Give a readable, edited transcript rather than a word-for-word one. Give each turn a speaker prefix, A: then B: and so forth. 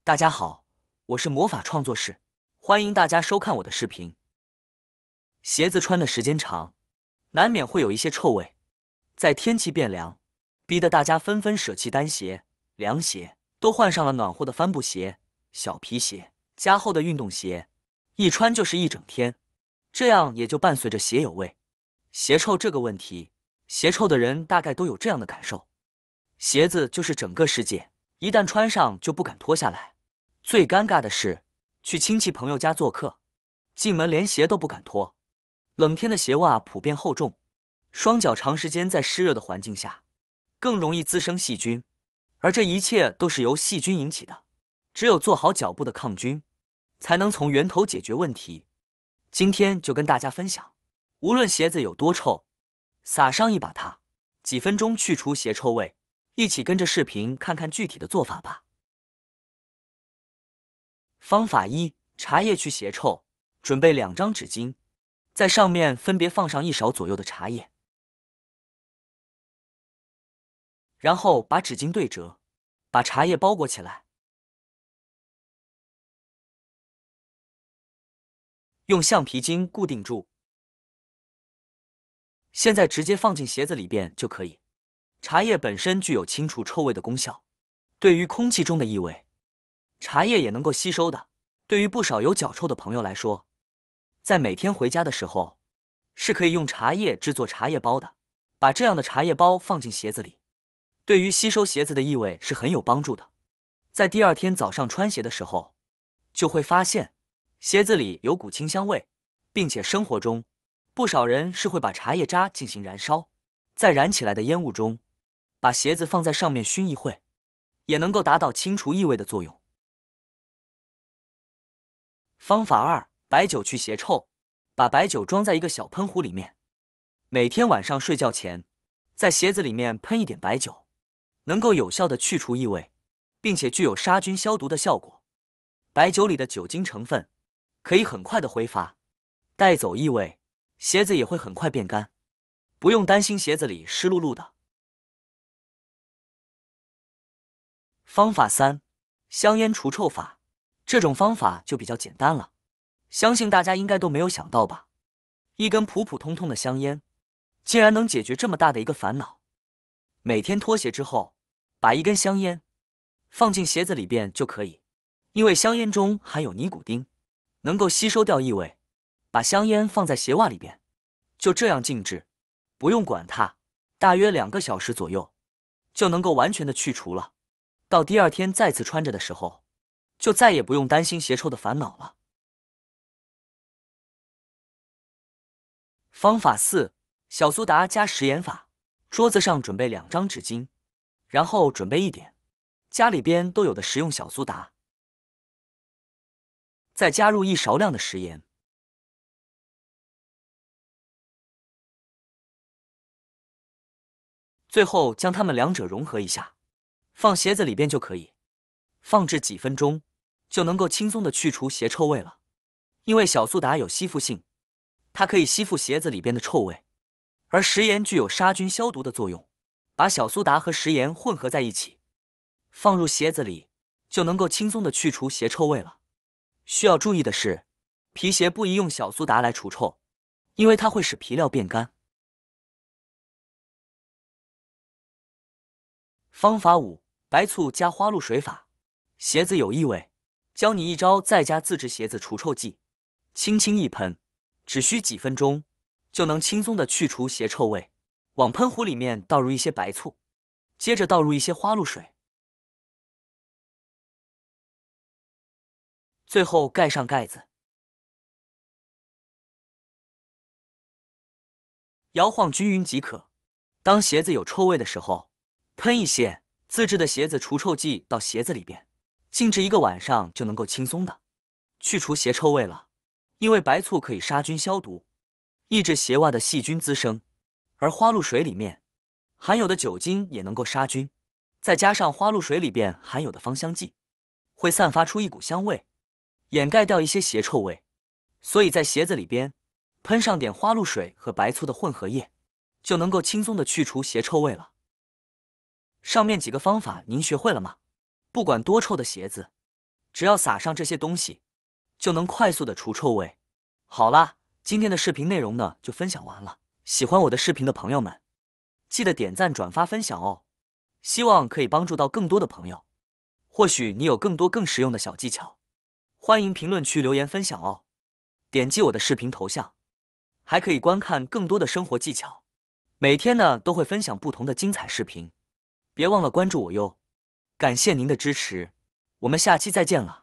A: 大家好，我是魔法创作室，欢迎大家收看我的视频。鞋子穿的时间长，难免会有一些臭味，在天气变凉，逼得大家纷纷舍弃单鞋、凉鞋，都换上了暖和的帆布鞋、小皮鞋、加厚的运动鞋，一穿就是一整天，这样也就伴随着鞋有味。鞋臭这个问题，鞋臭的人大概都有这样的感受：鞋子就是整个世界，一旦穿上就不敢脱下来。最尴尬的是，去亲戚朋友家做客，进门连鞋都不敢脱。冷天的鞋袜普遍厚重，双脚长时间在湿热的环境下，更容易滋生细菌，而这一切都是由细菌引起的。只有做好脚部的抗菌，才能从源头解决问题。今天就跟大家分享，无论鞋子有多臭，撒上一把它，几分钟去除鞋臭味。一起跟着视频看看具体的做法吧。方法一：茶叶去鞋臭。准备2张纸巾，在上面分别放上1勺左右的茶叶，然后把纸巾对折，把茶叶包裹起来，用橡皮筋固定住。现在直接放进鞋子里边就可以。茶叶本身具有清除臭味的功效，对于空气中的异味，茶叶也能够吸收的。对于不少有脚臭的朋友来说，在每天回家的时候，是可以用茶叶制作茶叶包的。把这样的茶叶包放进鞋子里，对于吸收鞋子的异味是很有帮助的。在第2天早上穿鞋的时候，就会发现鞋子里有股清香味，并且生活中不少人是会把茶叶渣进行燃烧，在燃起来的烟雾中，把鞋子放在上面熏一会，也能够达到清除异味的作用。方法2：白酒去鞋臭。把白酒装在一个小喷壶里面，每天晚上睡觉前，在鞋子里面喷一点白酒，能够有效的去除异味，并且具有杀菌消毒的效果。白酒里的酒精成分可以很快的挥发，带走异味，鞋子也会很快变干，不用担心鞋子里湿漉漉的。方法3：香烟除臭法。这种方法就比较简单了，相信大家应该都没有想到吧？一根普普通通的香烟，竟然能解决这么大的一个烦恼。每天脱鞋之后，把一根香烟放进鞋子里边就可以，因为香烟中含有尼古丁，能够吸收掉异味。把香烟放在鞋袜里边，就这样静置，不用管它，大约2个小时左右，就能够完全的去除了。到第2天再次穿着的时候，就再也不用担心鞋臭的烦恼了。方法4：小苏打加食盐法。桌子上准备2张纸巾，然后准备一点家里边都有的食用小苏打，再加入1勺量的食盐，最后将它们2者融合一下，放鞋子里边就可以。放置几分钟，就能够轻松的去除鞋臭味了。因为小苏打有吸附性，它可以吸附鞋子里边的臭味，而食盐具有杀菌消毒的作用。把小苏打和食盐混合在一起，放入鞋子里，就能够轻松的去除鞋臭味了。需要注意的是，皮鞋不宜用小苏打来除臭，因为它会使皮料变干。方法5：白醋加花露水法。鞋子有异味，教你一招在家自制鞋子除臭剂，轻轻一喷，只需几分钟，就能轻松的去除鞋臭味。往喷壶里面倒入一些白醋，接着倒入一些花露水，最后盖上盖子，摇晃均匀即可。当鞋子有臭味的时候，喷一些自制的鞋子除臭剂到鞋子里边，静置1个晚上就能够轻松的去除鞋臭味了。因为白醋可以杀菌消毒，抑制鞋袜的细菌滋生，而花露水里面含有的酒精也能够杀菌，再加上花露水里边含有的芳香剂，会散发出一股香味，掩盖掉一些鞋臭味。所以在鞋子里边喷上点花露水和白醋的混合液，就能够轻松的去除鞋臭味了。上面几个方法您学会了吗？不管多臭的鞋子，只要撒上这些东西，就能快速的除臭味。好啦，今天的视频内容呢就分享完了。喜欢我的视频的朋友们，记得点赞、转发、分享哦。希望可以帮助到更多的朋友。或许你有更多更实用的小技巧，欢迎评论区留言分享哦。点击我的视频头像，还可以观看更多的生活技巧。每天呢都会分享不同的精彩视频，别忘了关注我哟。感谢您的支持，我们下期再见了。